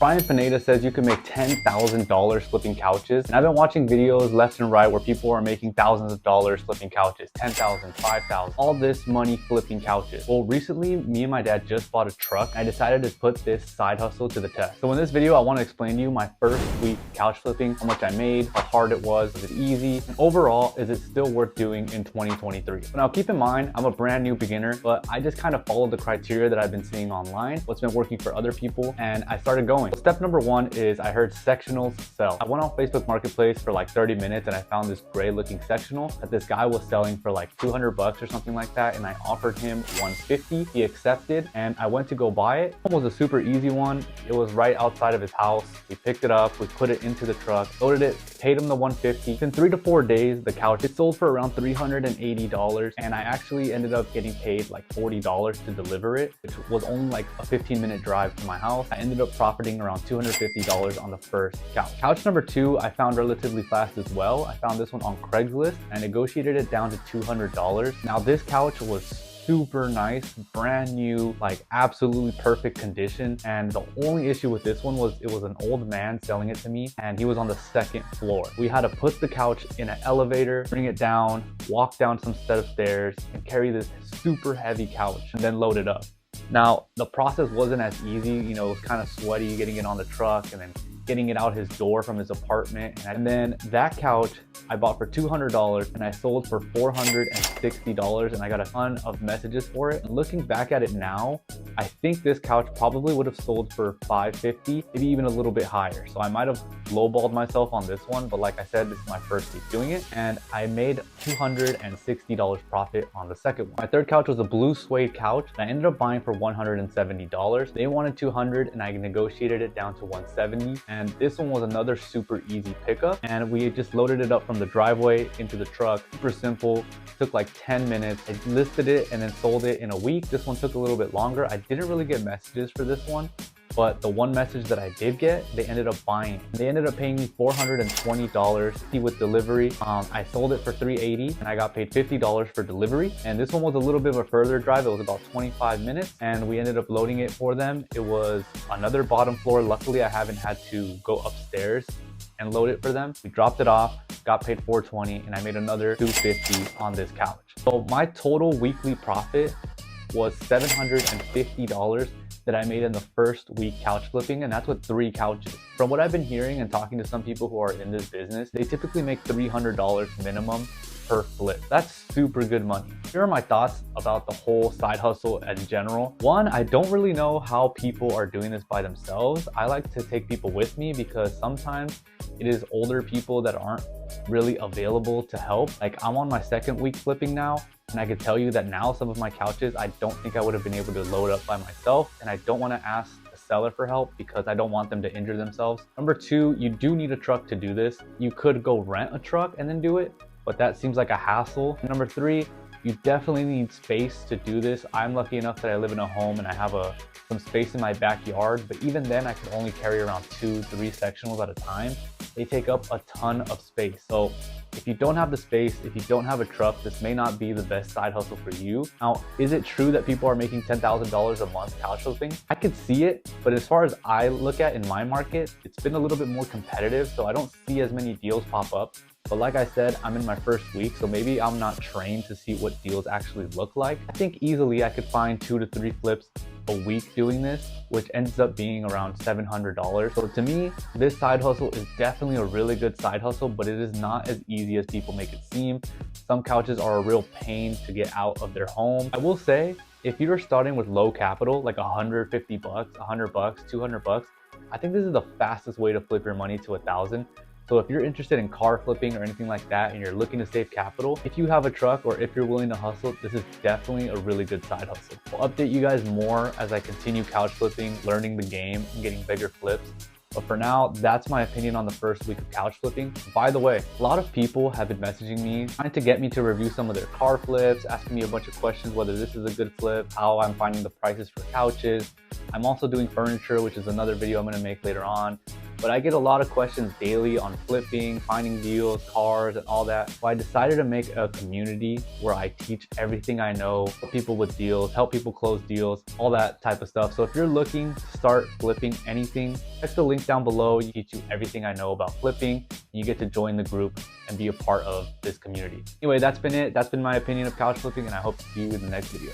Brian Pineda says you can make $10,000 flipping couches. And I've been watching videos left and right where people are making thousands of dollars flipping couches, 10,000, 5,000, all this money flipping couches. Well, recently, me and my dad just bought a truck. And I decided to put this side hustle to the test. So in this video, I want to explain to you my first week couch flipping, how much I made, how hard it was it easy, and overall, is it still worth doing in 2023? Now, keep in mind, I'm a brand new beginner, but I just kind of followed the criteria that I've been seeing online, what's been working for other people, and I started going. Step number one is I heard sectionals sell. I went on Facebook Marketplace for like 30 minutes and I found this gray looking sectional that this guy was selling for like 200 bucks or something like that, and I offered him 150. He accepted and I went to go buy it. It was a super easy one. It was right outside of his house. We picked it up, we put it into the truck, loaded it, paid him the 150. In 3 to 4 days, the couch, it sold for around $380, and I actually ended up getting paid like $40 to deliver it, which was only like a 15-minute drive to my house. I ended up profiting around $250 on the first couch. Couch number two, I found relatively fast as well. I found this one on Craigslist. I negotiated it down to $200. Now this couch was super nice, brand new, like absolutely perfect condition. And the only issue with this one was it was an old man selling it to me and he was on the second floor. We had to put the couch in an elevator, bring it down, walk down some set of stairs and carry this super heavy couch and then load it up. Now, the process wasn't as easy, you know, it was kind of sweaty getting it on the truck and then getting it out his door from his apartment. And then that couch I bought for $200 and I sold for $460, and I got a ton of messages for it. And looking back at it now, I think this couch probably would have sold for $550, maybe even a little bit higher. So I might have lowballed myself on this one, but like I said, this is my first week doing it and I made $260 profit on the second one. My third couch was a blue suede couch and I ended up buying for $170. They wanted $200 and I negotiated it down to $170. And this one was another super easy pickup, and we just loaded it up from the driveway into the truck. Super simple, took like 10 minutes. I listed it and then sold it in a week. This one took a little bit longer. I didn't really get messages for this one, but the one message that I did get, they ended up buying. They ended up paying me $420 with delivery. I sold it for $380 and I got paid $50 for delivery. And this one was a little bit of a further drive. It was about 25 minutes and we ended up loading it for them. It was another bottom floor. Luckily, I haven't had to go upstairs and load it for them. We dropped it off, got paid $420, and I made another $250 on this couch. So my total weekly profit was $750 that I made in the first week couch flipping, and that's with 3 couches. From what I've been hearing and talking to some people who are in this business, they typically make $300 minimum per flip. That's super good money. Here are my thoughts about the whole side hustle in general. One, I don't really know how people are doing this by themselves. I like to take people with me because sometimes it is older people that aren't really available to help. Like I'm on my second week flipping now, and I can tell you that now some of my couches, I don't think I would have been able to load up by myself, and I don't want to ask the seller for help because I don't want them to injure themselves. Number two, you do need a truck to do this. You could go rent a truck and then do it, but that seems like a hassle. Number three, you definitely need space to do this. I'm lucky enough that I live in a home and I have some space in my backyard, but even then I can only carry around 2-3 sectionals at a time. They take up a ton of space. So if you don't have the space, if you don't have a truck, this may not be the best side hustle for you. Now, is it true that people are making $10,000 a month couch flipping? I could see it, but as far as I look at in my market, it's been a little bit more competitive, so I don't see as many deals pop up. But like I said, I'm in my first week, so maybe I'm not trained to see what deals actually look like. I think easily I could find 2 to 3 flips a week doing this, which ends up being around $700. So to me, this side hustle is definitely a really good side hustle, but it is not as easy as people make it seem. Some couches are a real pain to get out of their home. I will say, if you're starting with low capital, like 150 bucks, 100 bucks, 200 bucks, I think this is the fastest way to flip your money to 1,000. So if you're interested in car flipping or anything like that and you're looking to save capital, if you have a truck or if you're willing to hustle, this is definitely a really good side hustle. I'll update you guys more as I continue couch flipping, learning the game, and getting bigger flips. But for now, that's my opinion on the first week of couch flipping. By the way, a lot of people have been messaging me, trying to get me to review some of their car flips, asking me a bunch of questions, whether this is a good flip, how I'm finding the prices for couches. I'm also doing furniture, which is another video I'm gonna make later on. but I get a lot of questions daily on flipping, finding deals, cars, and all that. So I decided to make a community where I teach everything I know, help people with deals, help people close deals, all that type of stuff. So if you're looking to start flipping anything, check the link down below. You teach you everything I know about flipping. You get to join the group and be a part of this community. Anyway, that's been it. That's been my opinion of couch flipping, and I hope to see you in the next video.